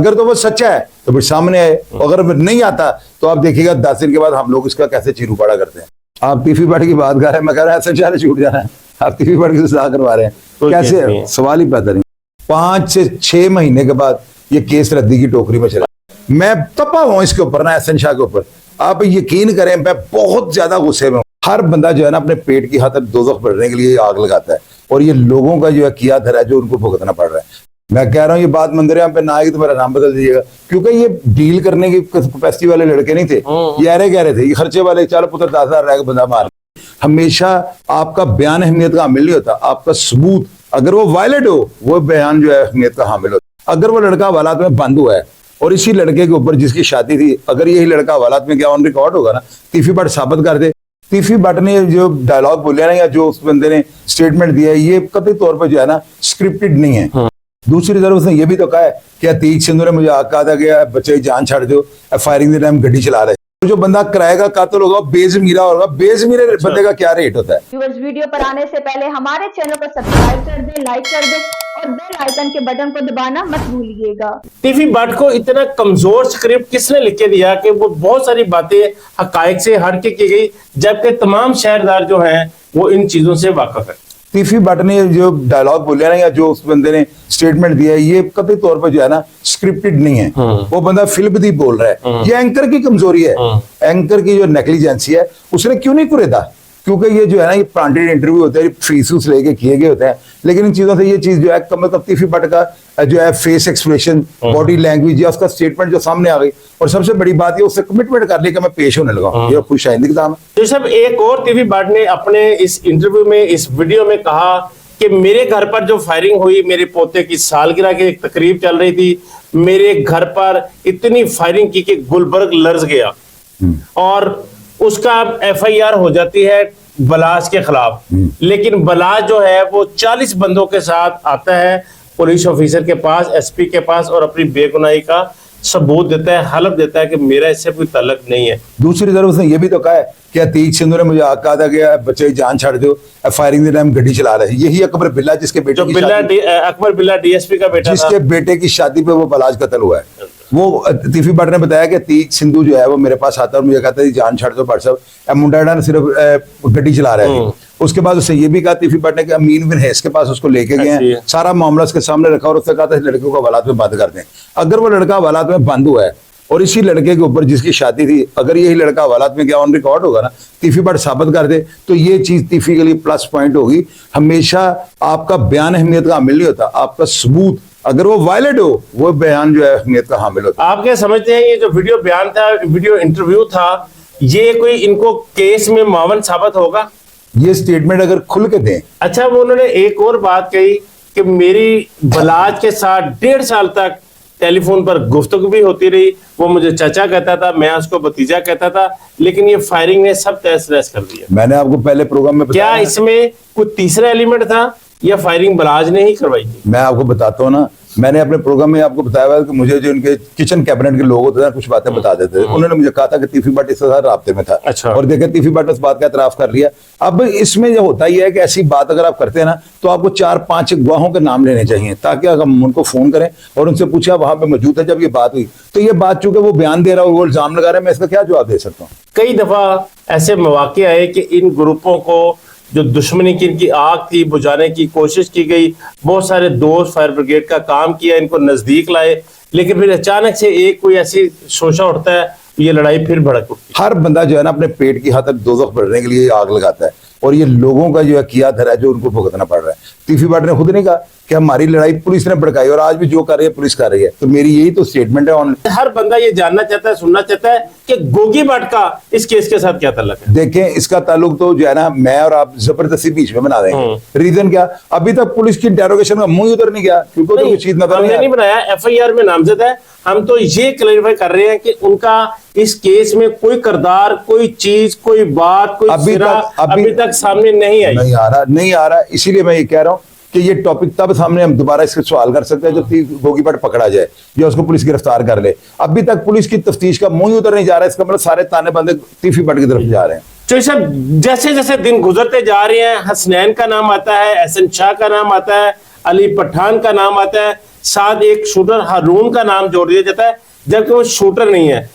अगर तो वो सच्चा है तो फिर सामने आए, अगर नहीं आता तो आप देखिएगा 10 दिन के बाद हम लोग इसका कैसे चीरूपाड़ा करते हैं। आप तीफी बट की बात कर रहे हैं, मैं कह रहा एसएनशा ने छूट जाना है, आप तीफी बट की सजा करवा रहे हैं, कैसे? सवाल ही पैदा नहीं। 5 से 6 महीने के बाद ये केस रद्दी की टोकरी में चला। मैं तपा हुआ इसके ऊपर ना, एसएनशा के ऊपर। आप यकीन करें मैं बहुत ज्यादा गुस्से में हूं। हर बंदा जो है ना अपने पेट की खातिर दोज़ख बढ़ने के लिए आग लगाता है, और ये लोगों का जो है किया धरा है जो उनको भुगतना पड़ रहा है। मैं कह रहा हूँ ये बात मंदिर पे ना आएगी तो मेरा नाम बदल दीजिएगा, क्योंकि ये डील करने की कैपेसिटी वाले लड़के नहीं थे, ये अरे कह रहे थे, ये खर्चे वाले, चलो पुत्र 10,000 रह बंदा मार। हमेशा आपका बयान अहमियत का हामिल नहीं होता, आपका सबूत अगर वो वायलेट हो वो बयान जो है अहमियत का हामिल होता। अगर वो लड़का हवालात में बंद हुआ है और इसी लड़के के ऊपर जिसकी शादी थी, अगर यही लड़का हवालात में क्या ऑन रिकॉर्ड होगा ना, तीफी बट साबित कर दे। तीफी बट ने जो डायलॉग बोले ना या जो उस बंदे ने स्टेटमेंट दिया है, ये कतई तौर पर जो है ना स्क्रिप्टेड नहीं है। दूसरी तरफ उसने ये भी तो कहा है कि अतीक सिंधु ने मुझे कहा था कि बच्चे की जान छाड़ दो, फायरिंग के टाइम गड्डी चला रहे। जो बंदा किराए का कातिल होगा बेजमीरा होगा, बेजमीरे बंदे का क्या रेट होता है? व्यूअर्स, वीडियो पर आने से पहले हमारे चैनल को सब्सक्राइब कर दें, लाइक कर दें और बेल आइकन के बटन को दबाना मत भूलिएगा। तीफी बट को इतना कमजोर स्क्रिप्ट किसने लिख के दिया कि वो बहुत सारी बातें हकायक से हट के की गई, जबकि तमाम शहरदार जो हैं वो इन चीजों से वाकिफ है। तीफी बट ने जो डायलॉग बोले ना या जो उस बंदे ने स्टेटमेंट दिया है, ये कतई तौर पर जो है ना स्क्रिप्टेड नहीं है। वो बंदा फिल्मदी बोल रहा है। ये एंकर की कमजोरी है, एंकर की जो नेग्लिजेंसी है, उसने क्यों नहीं कुरेदा? क्योंकि ये जो है ना ये प्लांटेड इंटरव्यू होते हैं, फीस लेके किए गए होते हैं, लेकिन इन चीजों से ये चीज जो है कम से कम तीफी बट का जो है फेस एक्सप्रेशन, बॉडी लैंग्वेज या उसका स्टेटमेंट जो सामने आ गई, और सबसे बड़ी बात ये उससे कमिटमेंट कर ली कि मैं पेश होने लगा। ये खुश आइंदी का काम है। तो सब एक और तीफी बट ने अपने इस इंटरव्यू में, इस वीडियो में कहा कि मेरे घर पर जो फायरिंग हुई, मेरे पोते की सालगिरह की एक तकरीब चल रही थी, मेरे घर पर इतनी फायरिंग की कि गुलबर्ग लर्ज गया, और उसका एफआईआर हो जाती है बलाज के खिलाफ। लेकिन बलाज जो है वो 40 बंदों के साथ आता है पुलिस ऑफिसर के पास, एसपी के पास, और अपनी बेगुनाही का सबूत देता है, हलफ देता है कि मेरा इससे कोई ताल्लुक नहीं है। दूसरी तरफ उसने ये भी तो कहा है कि अतीक सिंधु ने मुझे कहा था कि बच्चे की जान छाड़ दो, फायरिंग के टाइम गड्डी चला रहे। यही अकबर बिल्ला जिसके बेटे अकबर बिल्ला डीएसपी का बेटा, जिसके बेटे की शादी पे वो बलाज कत्ल हुआ है। वो तीफी बट ने बताया कि अतीक सिंधु जो है वो मेरे पास आता और मुझे कहता है जान छाड़ दो भाई साहब, मुंडा ने सिर्फ गड्डी चला रहे थे। उसके बाद उससे ये भी कहा तीफी बट ने कि अमीन बिन हैस के पास उसको लेके गए हैं, सारा मामला उसके सामने रखा और उसने कहा था इस लड़के को हवालात में बंद कर दें। अगर वो लड़का हवालात में बंद हुआ है और इसी लड़के के ऊपर जिसकी शादी थी, अगर यही लड़का हवालात में क्या ऑन रिकॉर्ड होगा ना, तीफी बट साबित कर दे, तो ये चीज तीफी के लिए प्लस पॉइंट होगी। हमेशा आपका बयान अहमियत का हामिल नहीं होता, आपका सबूत अगर वो वायलेट हो वो बयान जो है अहमियत का हामिल होता है। आप क्या समझते हैं ये जो वीडियो बयान था, वीडियो इंटरव्यू था, ये कोई इनको केस में मावन साबित होगा? ये स्टेटमेंट अगर खुल के दें। अच्छा, वो उन्होंने एक और बात कही कि मेरी बलाज के साथ 1.5 साल तक टेलीफोन पर गुफ्तगू भी होती रही, वो मुझे चाचा कहता था, मैं उसको भतीजा कहता था, लेकिन ये फायरिंग ने सब तहस नहस कर दिया। मैंने आपको पहले प्रोग्राम में क्या इसमें कोई तीसरा एलिमेंट था या फायरिंग बलाज ने ही करवाई थी? मैं आपको बताता हूँ ना, मैंने अपने प्रोग्राम में आपको बताया हुआ कि मुझे जो इनके किचन कैबिनेट के लोग होते हैं कुछ बातें बता देते थे। उन्होंने मुझे कहा था कि तीफी बट इसके साथ राब्ते में था। अच्छा। और देखे तीफी बट ने उस बात का एतराफ कर लिया। अब इसमें जो होता ही है कि ऐसी बात अगर आप करते हैं ना, तो आपको 4-5 गवाहों के नाम लेने चाहिए, ताकि अगर हम उनको फोन करें और उनसे पूछा वहां पे मौजूद है जब ये बात हुई, तो ये बात चूंकि वो बयान दे रहा है, वो इल्जाम लगा रहा है, मैं इसका क्या जवाब दे सकता हूँ? कई दफा ऐसे मौके आए कि इन ग्रुपों को जो दुश्मनी की इनकी आग थी बुझाने की कोशिश की गई, बहुत सारे दोस्त फायर ब्रिगेड का काम किया, इनको नजदीक लाए, लेकिन फिर अचानक से एक कोई ऐसी शोशा उठता है, ये लड़ाई फिर भड़क उठती है। हर बंदा जो है ना अपने पेट की खातिर दोज़ख बढ़ने के लिए आग लगाता है, और ये लोगों का जो है किया धरा है जो उनको भुगतना पड़ रहा है। तीफी बट ने खुद नहीं कहा कि हमारी लड़ाई पुलिस ने भड़काई, और आज भी जो कर रही है पुलिस कर रही है। तो मेरी यही तो स्टेटमेंट है। ऑन हर बंदा ये जानना चाहता है, सुनना चाहता है कि गोगी भट्ट का इस केस के साथ क्या ताल्लुक है। देखें, इसका ताल्लुक तो जो है ना मैं और आप जबरदस्ती बीच में बना देंगे। रीजन क्या? अभी तक पुलिस की इंटेरोगेशन का मुंह उधर नहीं गया, क्योंकि तो कोई चीज नजर नहीं बनाया, एफआईआर में नामजद है। हम तो ये क्लैरिफाई कर रहे हैं कि उनका इस केस में कोई किरदार, कोई चीज, कोई बात, कोई अभी तक सामने नहीं आई, नहीं आ रहा। इसीलिए मैं ये कह रहा हूँ कि ये टॉपिक तब सामने हम दोबारा इसके सवाल कर सकते हैं जब गोगी भट्ट पकड़ा जाए या उसको पुलिस गिरफ्तार कर ले। अभी तक पुलिस की तफ्तीश का मुंह उधर नहीं जा रहा है, इसका मतलब सारे ताने बंदे तीफी भट्ट की तरफ जा रहे हैं। तो सब जैसे जैसे दिन गुजरते जा रहे हैं, हसनैन का नाम आता है, एहसन शाह का नाम आता है, अली पठान का नाम आता है, साथ एक शूटर हारून का नाम जोड़ दिया जाता है, जबकि वो शूटर नहीं है।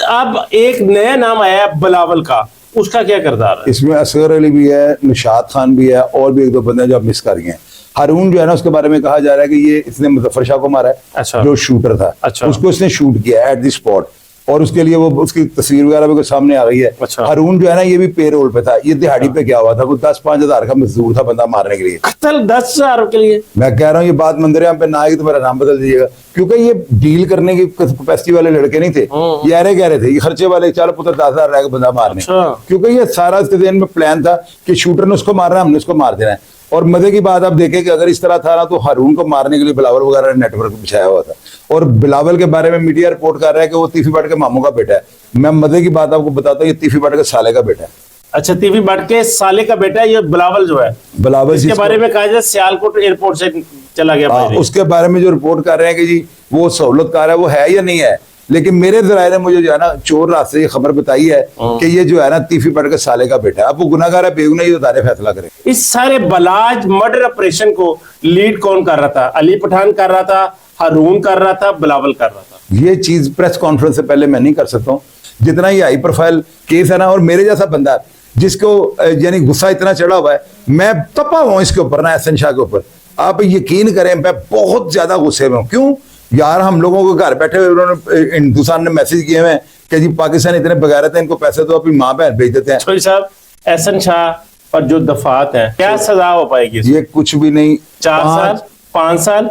अब एक नया नाम आया है बिलावल का, उसका क्या किरदार है? इसमें असगर अली भी है, निशात खान भी है, और भी एक दो बंदे जो आप मिस कर गए हैं। हारून जो है ना, उसके बारे में कहा जा रहा है कि ये इसने मुजफ्फर शाह को मारा है, अच्छा। जो शूटर था। अच्छा। उसको इसने शूट किया एट द स्पॉट, और उसके लिए वो उसकी तस्वीर वगैरह भी सामने आ गई है। अच्छा। हारून जो है ना, ये भी पे रोल पे था, ये दिहाड़ी पे गया हुआ था, कोई 10-5 हजार का मजदूर था बंदा मारने के लिए। कत्ल 10,000 के लिए? मैं कह रहा हूँ ये बात मंदिर यहाँ पे ना आएगी तो मेरा नाम बदल दीजिएगा, क्योंकि ये डील करने की कैपेसिटी वाले लड़के नहीं थे, ये अरे कह रहे थे, ये खर्चे वाले, चलो पुत्र 10,000 रहेगा बंदा मारने। अच्छा। क्योंकि ये सारा इसके ज़हन में प्लान था कि शूटर ने उसको मारना है, हमने उसको मार देना है। और मजे की बात आप देखें कि अगर इस तरह था ना, तो हारून को मारने के लिए बिलावल वगैरह ने नेटवर्क बिछाया हुआ था। और बिलावल के बारे में मीडिया रिपोर्ट कर रहा है कि वो तीफी भट्ट के मामू का बेटा है। मैं मजे की बात आपको बताता हूँ, ये तीफी भट्ट के साले का बेटा है। अच्छा, तीफी भट्ट के साले का बेटा है ये बिलावल जो है। बिलावल इसके जिसको- बारे में कहा जाए सियालकोट एयरपोर्ट से चला गया भाई। उसके बारे में जो रिपोर्ट कर रहे हैं कि जी वो सहूलतकार है, वो है या नहीं है। लेकिन मेरे जराये ने मुझे जो है ना चोर रास्ते ये खबर बताई है कि ये जो है ना तीफी भट्ट के साले का बेटा है। अब वो गुनाहगार है बेगुनाह, ये दारे फैसला करे। इस सारे बलाज मर्डर ऑपरेशन को लीड कौन कर रहा था? अली पठान कर रहा था, हारून कर रहा था, बिलावल कर रहा था? ये चीज प्रेस कॉन्फ्रेंस से पहले मैं नहीं कर सकता हूँ। जितना ये हाई प्रोफाइल केस है ना, और मेरे जैसा बंदा जिसको यानी गुस्सा इतना चढ़ा हुआ है, मैं तपा हुआ इसके ऊपर ना, एहसन शाह के ऊपर। आप यकीन करें, मैं बहुत ज्यादा गुस्से में हूँ। क्यों यार, हम लोगों को घर बैठे हुए उन्होंने हिंदुस्तान ने मैसेज किए हुए हैं कि जी पाकिस्तान इतने बगैरत हैं, इनको पैसे तो अपनी माँ बहन भेज देते हैं। छोरी साहब, एहसन शाह पर जो दफात है, क्या सजा हो पाएगी? ये कुछ भी नहीं। 4 साल, 5 साल,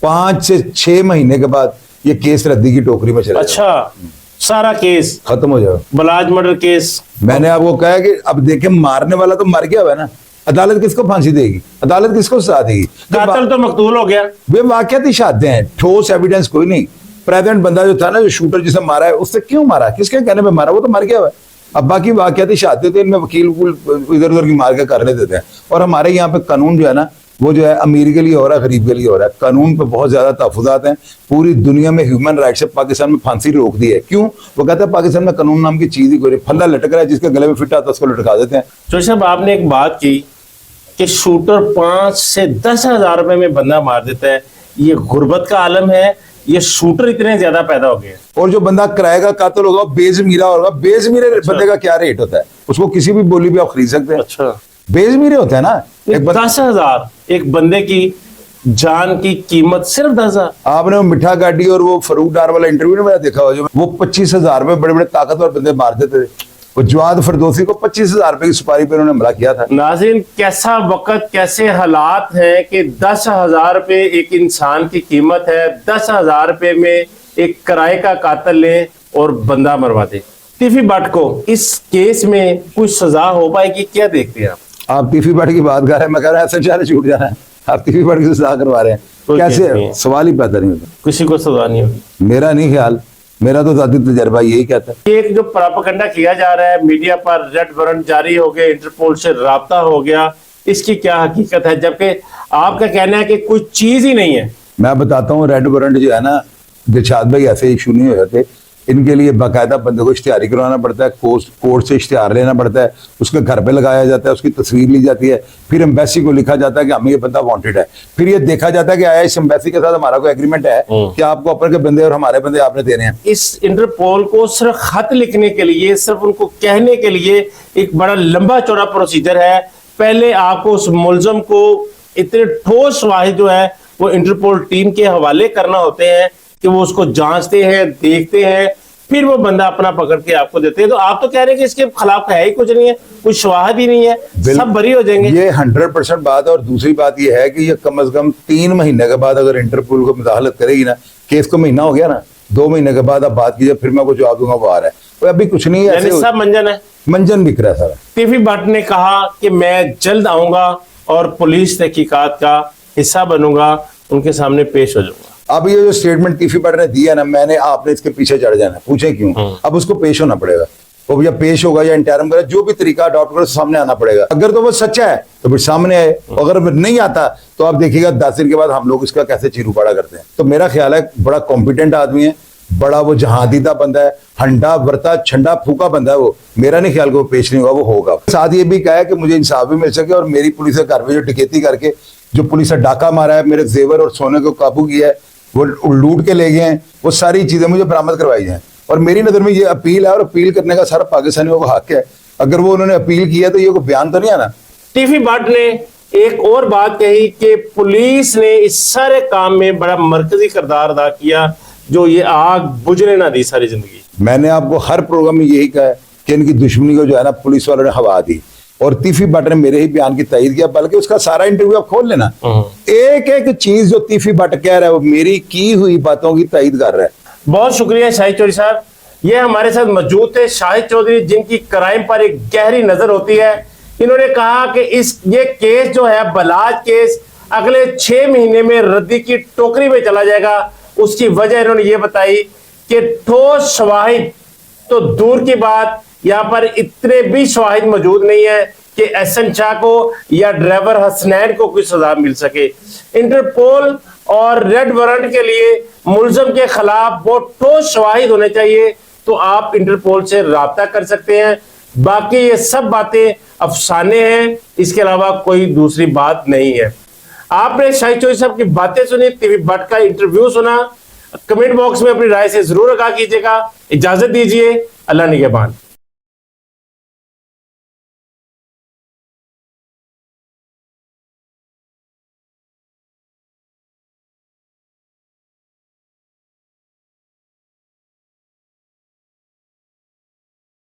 5 से 6 महीने के बाद ये केस रद्दी की टोकरी में चला अच्छा, सारा केस खत्म हो जाएगा। Balaj murder case. मैंने आपको कहा कि अब देखे, मारने वाला तो मर गया हुआ है ना, अदालत किसको फांसी देगी, अदालत किसको सजा देगी? कातिल तो मकतूल हो गया। वे वाकयाती शादे हैं, ठोस एविडेंस कोई नहीं। प्रेजेंट बंदा जो था ना, जो शूटर जिसे मारा है, उससे क्यों मारा, किसके कहने पे मारा, वो तो मर गया हुआ है। अब बाकी वाकयाती शादे तो इनमें वकील इधर उधर की मार के करने देते हैं। और हमारे यहाँ पे कानून जो है ना, वो जो है अमीर के लिए हो रहा है, गरीब के लिए हो रहा है। कानून पे बहुत ज्यादा तहफुजात हैं। पूरी दुनिया में ह्यूमन राइट से पाकिस्तान में फांसी रोक दी है। क्यों? वो कहता है पाकिस्तान में कानून नाम की चीज ही कोई नहीं, फंदा लटक रहा है, जिसके गले में फिट आता है उसको लटका देते हैं। तो साहब, आपने एक बात की कि शूटर 5 से 10,000 रुपए में बंदा मार देता है। ये गुर्बत का आलम है, ये शूटर इतने ज्यादा पैदा हो गए। और जो बंदा किराए का कातिल होगा, बेजमीरा होगा। बेजमीरे बंदे का क्या रेट होता है? उसको किसी भी बोली भी आप खरीद सकते हैं। अच्छा, बेजमीरे होते हैं ना। एक 10,000 एक बंदे की जान की कीमत, सिर्फ 10,000। आपने वो मिठा गाड़ी और वो फरूक डार वाला इंटरव्यू में मैंने देखा हो, जो वो 25,000 में बड़े बड़े ताकतवर बंदे मार देते थे। वो जवाद फरदौसी को 25,000 रुपए की सुपारी पे उन्होंने हमला किया था। नाज़रीन, कैसा वक्त, कैसे हालात हैं कि 10,000 रुपए एक इंसान की कीमत है। 10,000 रुपए में एक किराए का कातिल ले और बंदा मरवा दे। तीफी भट्ट को इस केस में कुछ सजा हो पाएगी, क्या देखते हैं आप तीफी भट्ट की बात कर रहे हैं, मैं कह रहा हूँ एहसन शाह ने छूट जाना है। आप तीफी भट्ट की सजा करवा रहे हैं, कोई केस नहीं कैसे? है। सवाल ही पैदा नहीं होता। किसी को सजा नहीं होगी? मेरा नहीं ख्याल, मेरा तो जाती तजर्बा यही कहता है। एक जो प्रोपेगेंडा किया जा रहा है मीडिया पर, रेड वारंट जारी हो गए, इंटरपोल से राब्ता हो गया, इसकी क्या हकीकत है? जबकि आपका कहना है कि कोई चीज ही नहीं है। मैं बताता हूँ, रेड वारंट जो है ना, दिलशाद भाई ऐसे इशू नहीं हो जाते। इनके लिए बाकायदा बंदे को इश्तिहारी करवाना पड़ता है, कोर्ट से इश्तिहार लेना पड़ता है, उसके घर पे लगाया जाता है, उसकी तस्वीर ली जाती है, फिर एम्बेसी को लिखा जाता है कि हमें ये बंदा वांटेड है। फिर ये देखा जाता है कि आया इस एम्बेसी के साथ हमारा कोई एग्रीमेंट है कि आपको अपने के बंदे और हमारे बंदे आपने देने हैं। इस इंटरपोल को सिर्फ खत लिखने के लिए, सिर्फ उनको कहने के लिए एक बड़ा लंबा चौड़ा प्रोसीजर है। पहले आपको उस मुलजम को इतने ठोस वाहिद जो है वो इंटरपोल टीम के हवाले करना होते हैं कि वो उसको जांचते हैं, देखते हैं, फिर वो बंदा अपना पकड़ के आपको देते हैं। तो आप तो कह रहे हैं कि इसके खिलाफ है ही कुछ नहीं है, कुछ शवाहद ही नहीं है, सब बरी हो जाएंगे। ये 100% बात है। और दूसरी बात ये है कि ये कम से कम 3 महीने के बाद अगर इंटरपोल को मुदाखलत करेगी ना, केस को महीना हो गया ना, 2 महीने के बाद आप बात कीजिए, फिर मैं कुछ जवाब दूंगा। वो आ रहा है, वो अभी कुछ नहीं है, यानी ऐसे सब मंजन है। मंजन बिक रहा है सारा। तीफी भट्ट ने कहा कि मैं जल्द आऊंगा और पुलिस तहकीकात का हिस्सा बनूंगा, उनके सामने पेश हो जाऊंगा। अब ये जो स्टेटमेंट तीफी भट्ट ने दिया ना, आपने इसके पीछे चढ़ जाना। पूछे क्यों? अब उसको पेश होना पड़ेगा। वो या पेश होगा या इंटरम करेगा, जो भी तरीका अडॉप्ट करो, सामने आना पड़ेगा। अगर तो वो सच्चा है तो फिर सामने आए, अगर नहीं आता तो आप देखिएगा 10 दिन के बाद हम लोग इसका कैसे चीरूपाड़ा करते हैं। तो मेरा ख्याल है बड़ा कॉम्पिटेंट आदमी है, बड़ा वो जहादीदा बंदा है, हंडा वर्ता छंडा फूका बंदा है वो। मेरा नहीं ख्याल कि वो पेश नहीं होगा, वो होगा। साथ ये भी कहा है कि मुझे इंसाफ भी मिल सके और मेरी पुलिस के घर पे जो डकैती करके जो पुलिस ने डाका मारा है, मेरे जेवर और सोने को काबू किया है, वो लूट के ले गए हैं, वो सारी चीजें मुझे बरामद करवाई जाए। और मेरी नजर में ये अपील है, और अपील करने का सारा पाकिस्तानियों को हक है। अगर वो उन्होंने अपील किया तो ये कोई बयान तो नहीं आना। टीवी भट्ट ने एक और बात कही कि पुलिस ने इस सारे काम में बड़ा मरकजी किरदार अदा किया, जो ये आग बुझने ना दी सारी जिंदगी। मैंने आपको हर प्रोग्राम में यही कहा है कि इनकी दुश्मनी को जो है ना पुलिस वालों ने हवा दी, और तीफी भट्ट ने मेरे ही बयान की तायद किया, बल्कि उसका सारा इंटरव्यू आप खोल लेना, एक एक चीज जो तीफी भट्ट कह रहा है वो मेरी की हुई बातों की तायद कर रहा है। बहुत शुक्रिया शाहिद चौधरी साहब। ये हमारे साथ मौजूद थे शाहिद चौधरी, जिनकी क्राइम पर एक गहरी नजर होती है। इन्होंने कहा कि ये केस जो है बलाज केस अगले 6 महीने में रद्दी की टोकरी में चला जाएगा। उसकी वजह इन्होंने ये बताई कि ठोस शवाहिद तो दूर की बात, यहाँ पर इतने भी शवाहिद मौजूद नहीं है कि एहसन शाह को या ड्राइवर हसनैन को कोई सजा मिल सके। इंटरपोल और रेड वारंट के लिए मुलजम के खिलाफ बहुत ठोस शवाहिद होने चाहिए, तो आप इंटरपोल से राब्ता कर सकते हैं। बाकी ये सब बातें अफसाने हैं, इसके अलावा कोई दूसरी बात नहीं है। आपने शाहिद चौधरी साहब की बातें सुनी, टीवी भट्ट का इंटरव्यू सुना। कमेंट बॉक्स में अपनी राय से जरूर आगाह कीजिएगा। इजाजत दीजिए, अल्लाह निगहबान।